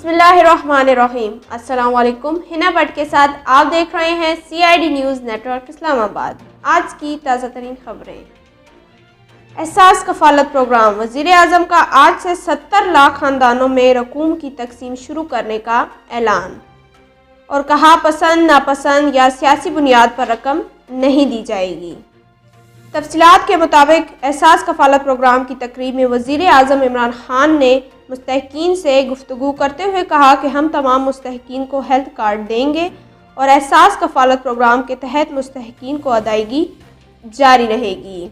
بسم اللہ الرحمن الرحیم۔ السلام علیکم، ہنا بٹ کے ساتھ آپ دیکھ رہے ہیں CID نیوز نیٹ ورک اسلام آباد۔ آج کی تازہ ترین خبریں۔ احساس کفالت پروگرام، وزیر اعظم کا آج سے 70 لاکھ خاندانوں میں رقوم کی تقسیم شروع کرنے کا اعلان، اور کہا پسند ناپسند یا سیاسی بنیاد پر رقم نہیں دی جائے گی۔ تفصیلات کے مطابق احساس کفالت پروگرام کی تقریب میں وزیر اعظم عمران خان نے مستحقین سے گفتگو کرتے ہوئے کہا کہ ہم تمام مستحقین کو ہیلتھ کارڈ دیں گے اور احساس کفالت پروگرام کے تحت مستحقین کو ادائیگی جاری رہے گی۔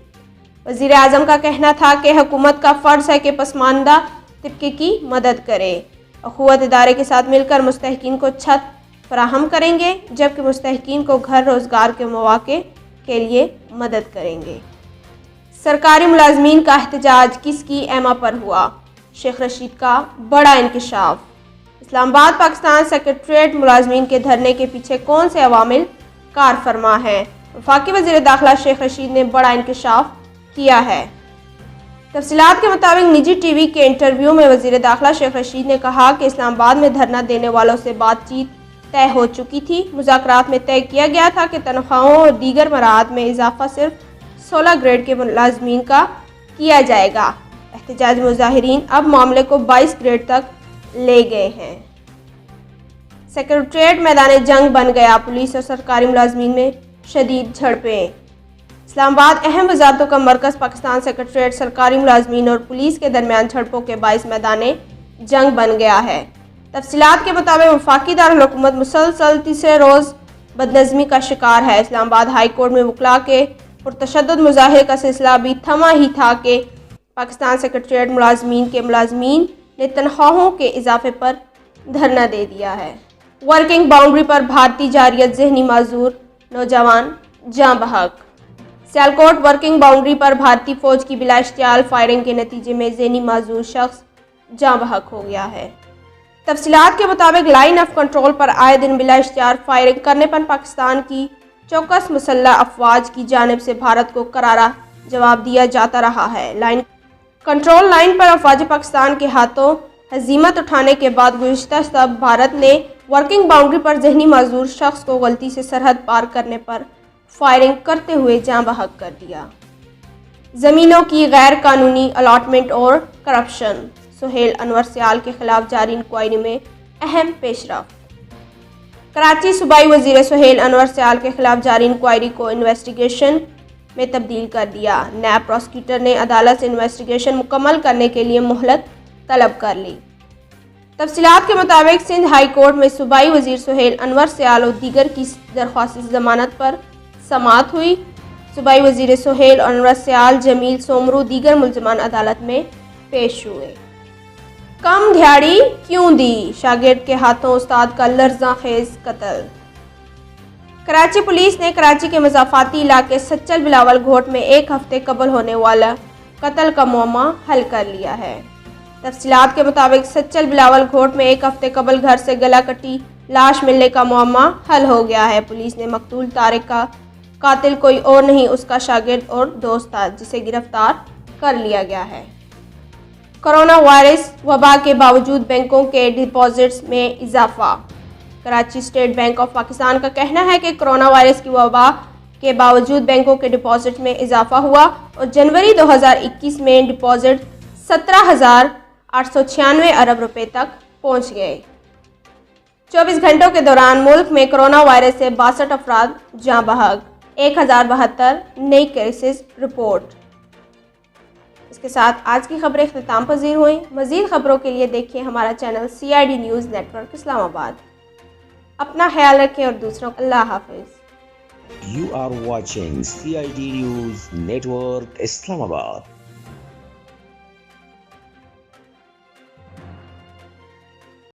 وزیر اعظم کا کہنا تھا کہ حکومت کا فرض ہے کہ پسماندہ طبقے کی مدد کرے۔ اخوت ادارے کے ساتھ مل کر مستحقین کو چھت فراہم کریں گے، جبکہ مستحقین کو گھر روزگار کے مواقع کے لیے مدد کریں گے۔ سرکاری ملازمین کا احتجاج کس کی ایما پر ہوا؟ شیخ رشید کا بڑا انکشاف۔ اسلام آباد پاکستان سیکریٹریٹ ملازمین کے دھرنے کے پیچھے کون سے عوامل کار فرما ہیں؟ وفاقی وزیر داخلہ شیخ رشید نے بڑا انکشاف کیا ہے۔ تفصیلات کے مطابق نجی ٹی وی کے انٹرویو میں وزیر داخلہ شیخ رشید نے کہا کہ اسلام آباد میں دھرنا دینے والوں سے بات چیت طے ہو چکی تھی۔ مذاکرات میں طے کیا گیا تھا کہ تنخواہوں اور دیگر مراعات میں اضافہ صرف 16 گریڈ کے ملازمین کا کیا جائے گا۔ احتجاجی مظاہرین اب معاملے کو 22 گریڈ تک لے گئے ہیں۔ سیکریٹریٹ میدان جنگ بن گیا، پولیس اور سرکاری ملازمین میں شدید جھڑپیں۔ اسلام آباد اہم وزارتوں کا مرکز پاکستان سیکریٹریٹ سرکاری ملازمین اور پولیس کے درمیان جھڑپوں کے باعث میدان جنگ بن گیا ہے۔ تفصیلات کے مطابق وفاقی دارالحکومت مسلسل تیسرے روز بدنظمی کا شکار ہے۔ اسلام آباد ہائی کورٹ میں وکلاء کے پرتشدد مظاہرے کا سلسلہ ابھی تھما ہی تھا کہ پاکستان سیکریٹریٹ ملازمین نے تنخواہوں کے اضافے پر دھرنا دے دیا ہے۔ ورکنگ باؤنڈری پر بھارتی جارحیت، ذہنی معذور نوجوان جاں بحق۔ سیالکوٹ ورکنگ باؤنڈری پر بھارتی فوج کی بلا اشتعال فائرنگ کے نتیجے میں ذہنی معذور شخص جاں بحق ہو گیا ہے۔ تفصیلات کے مطابق لائن آف کنٹرول پر آئے دن بلا اشتعال فائرنگ کرنے پر پاکستان کی چوکس مسلح افواج کی جانب سے بھارت کو کرارا جواب دیا جاتا رہا ہے۔ کنٹرول لائن پر افواج پاکستان کے ہاتھوں ہزیمت اٹھانے کے بعد گزشتہ سب بھارت نے ورکنگ باؤنڈری پر ذہنی معذور شخص کو غلطی سے سرحد پار کرنے پر فائرنگ کرتے ہوئے جاں بحق کر دیا۔ زمینوں کی غیر قانونی الاٹمنٹ اور کرپشن، سہیل انور سیال کے خلاف جاری انکوائری میں اہم پیش رفت۔ کراچی صوبائی وزیر سہیل انور سیال کے خلاف جاری انکوائری کو انویسٹیگیشن میں تبدیل کر دیا۔ نیب پروسیکیوٹر نے عدالت سے انویسٹیگیشن مکمل کرنے کے لیے مہلت طلب کر لی۔ تفصیلات کے مطابق سندھ ہائی کورٹ میں صوبائی وزیر سہیل انور سیال اور دیگر کی درخواست ضمانت پر سماعت ہوئی۔ صوبائی وزیر سہیل انور سیال، جمیل سومرو دیگر ملزمان عدالت میں پیش ہوئے۔ کم دھیاڑی کیوں دی؟ شاگرد کے ہاتھوں استاد کا لرزاں خیز قتل۔ کراچی پولیس نے کراچی کے مضافاتی علاقے سچل بلاول گھوٹ میں ایک ہفتے قبل ہونے والا قتل کا معمہ حل کر لیا ہے۔ تفصیلات کے مطابق سچل بلاول گھوٹ میں ایک ہفتے قبل گھر سے گلا کٹی لاش ملنے کا معمہ حل ہو گیا ہے۔ پولیس نے مقتول طارق کا قاتل کوئی اور نہیں اس کا شاگرد اور دوست تھا، جسے گرفتار کر لیا گیا ہے۔ کرونا وائرس وبا کے باوجود بینکوں کے ڈپازٹس میں اضافہ۔ Karachi state bank of Pakistan کا کہنا ہے کہ کرونا وائرس کی وبا کے باوجود بینکوں کے ڈپازٹ میں اضافہ ہوا اور جنوری 2021 میں ڈپازٹ 17,896 ارب روپے تک پہنچ گئے۔ 24 گھنٹوں کے دوران ملک میں کرونا وائرس سے 62 افراد جاں بحق، 1072 نئی کیسز رپورٹ۔ اس کے ساتھ آج کی خبریں اختتام پذیر ہوئیں۔ مزید خبروں کے لیے دیکھیں ہمارا چینل CID نیوز نیٹ ورک اسلام آباد۔ اپنا خیال رکھیں اور دوسروں کو اللہ حافظ۔ You are watching CID News Network Islamabad.